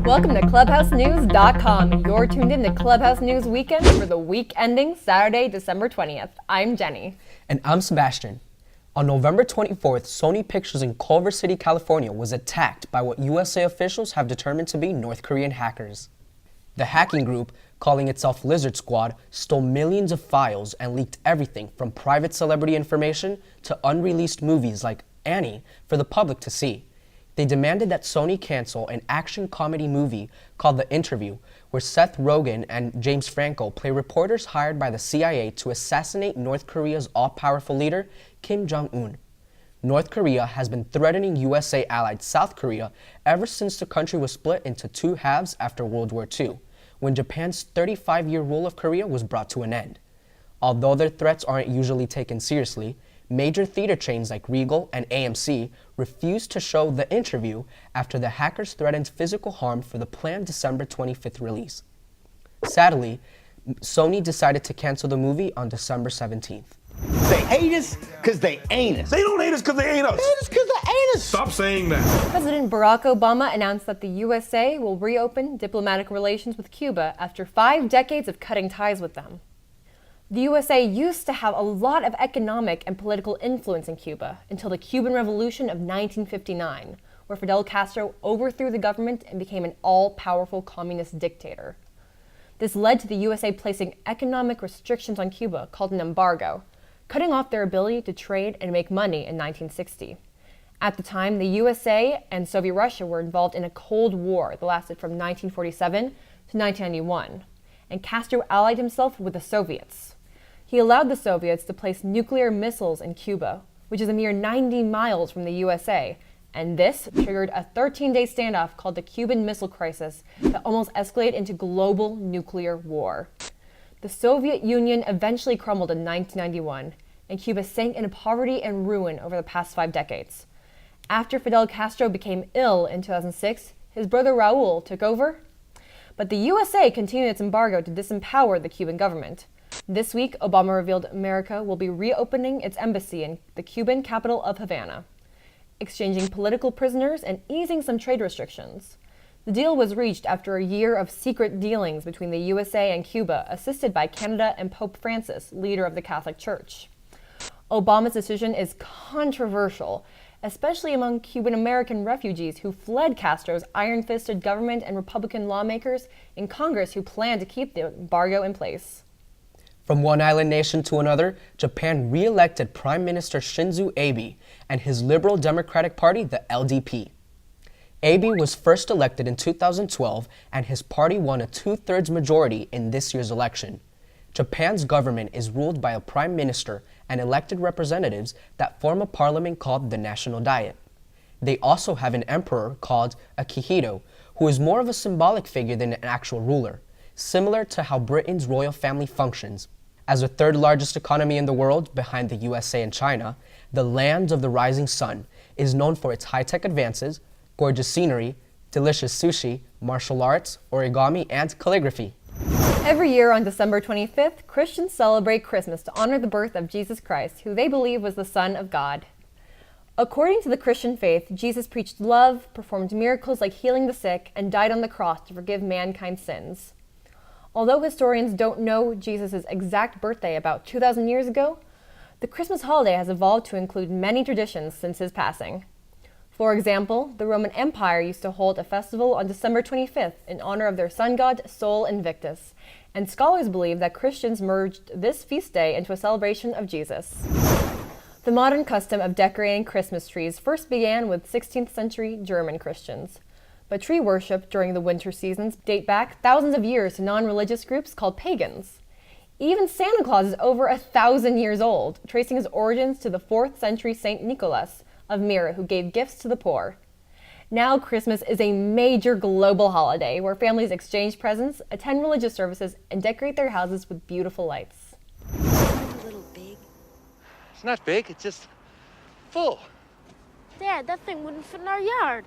Welcome to ClubhouseNews.com. You're tuned in to Clubhouse News Weekend for the week ending Saturday, December 20th. I'm Jenny. And I'm Sebastian. On November 24th, Sony Pictures in Culver City, California was attacked by what USA officials have determined to be North Korean hackers. The hacking group, calling itself Lizard Squad, stole millions of files and leaked everything from private celebrity information to unreleased movies like Annie for the public to see. They demanded that Sony cancel an action comedy movie called The Interview, where Seth Rogen and James Franco play reporters hired by the CIA to assassinate North Korea's all-powerful leader, Kim Jong-un. North Korea has been threatening USA-allied South Korea ever since the country was split into two halves after World War II, when Japan's 35-year rule of Korea was brought to an end. Although their threats aren't usually taken seriously, major theater chains like Regal and AMC refused to show The Interview after the hackers threatened physical harm for the planned December 25th release. Sadly, Sony decided to cancel the movie on December 17th. They hate us because they ain't us. They don't hate us because they ain't us. They hate us because they ain't us. Stop saying that. President Barack Obama announced that the USA will reopen diplomatic relations with Cuba after 5 decades of cutting ties with them. The USA used to have a lot of economic and political influence in Cuba until the Cuban Revolution of 1959, where Fidel Castro overthrew the government and became an all-powerful communist dictator. This led to the USA placing economic restrictions on Cuba called an embargo, cutting off their ability to trade and make money in 1960. At the time, the USA and Soviet Russia were involved in a Cold War that lasted from 1947 to 1991, and Castro allied himself with the Soviets. He allowed the Soviets to place nuclear missiles in Cuba, which is a mere 90 miles from the USA, and this triggered a 13-day standoff called the Cuban Missile Crisis that almost escalated into global nuclear war. The Soviet Union eventually crumbled in 1991, and Cuba sank into poverty and ruin over the past 5 decades. After Fidel Castro became ill in 2006, his brother Raul took over, but the USA continued its embargo to disempower the Cuban government. This week, Obama revealed America will be reopening its embassy in the Cuban capital of Havana, exchanging political prisoners and easing some trade restrictions. The deal was reached after a year of secret dealings between the USA and Cuba, assisted by Canada and Pope Francis, leader of the Catholic Church. Obama's decision is controversial, especially among Cuban-American refugees who fled Castro's iron-fisted government and Republican lawmakers in Congress who plan to keep the embargo in place. From one island nation to another, Japan re-elected Prime Minister Shinzo Abe and his Liberal Democratic Party, the LDP. Abe was first elected in 2012, and his party won a 2/3 majority in this year's election. Japan's government is ruled by a prime minister and elected representatives that form a parliament called the National Diet. They also have an emperor called Akihito, who is more of a symbolic figure than an actual ruler, similar to how Britain's royal family functions. As the third largest economy in the world, behind the USA and China, the land of the rising sun is known for its high-tech advances, gorgeous scenery, delicious sushi, martial arts, origami, and calligraphy. Every year on December 25th, Christians celebrate Christmas to honor the birth of Jesus Christ, who they believe was the Son of God. According to the Christian faith, Jesus preached love, performed miracles like healing the sick, and died on the cross to forgive mankind's sins. Although historians don't know Jesus' exact birthday about 2,000 years ago, the Christmas holiday has evolved to include many traditions since his passing. For example, the Roman Empire used to hold a festival on December 25th in honor of their sun god Sol Invictus, and scholars believe that Christians merged this feast day into a celebration of Jesus. The modern custom of decorating Christmas trees first began with 16th century German Christians. But tree worship during the winter seasons date back thousands of years to non-religious groups called pagans. Even Santa Claus is over 1,000 years old, tracing his origins to the 4th century Saint Nicholas of Myra, who gave gifts to the poor. Now Christmas is a major global holiday where families exchange presents, attend religious services, and decorate their houses with beautiful lights. A little big. It's not big, it's just full. Dad, that thing wouldn't fit in our yard.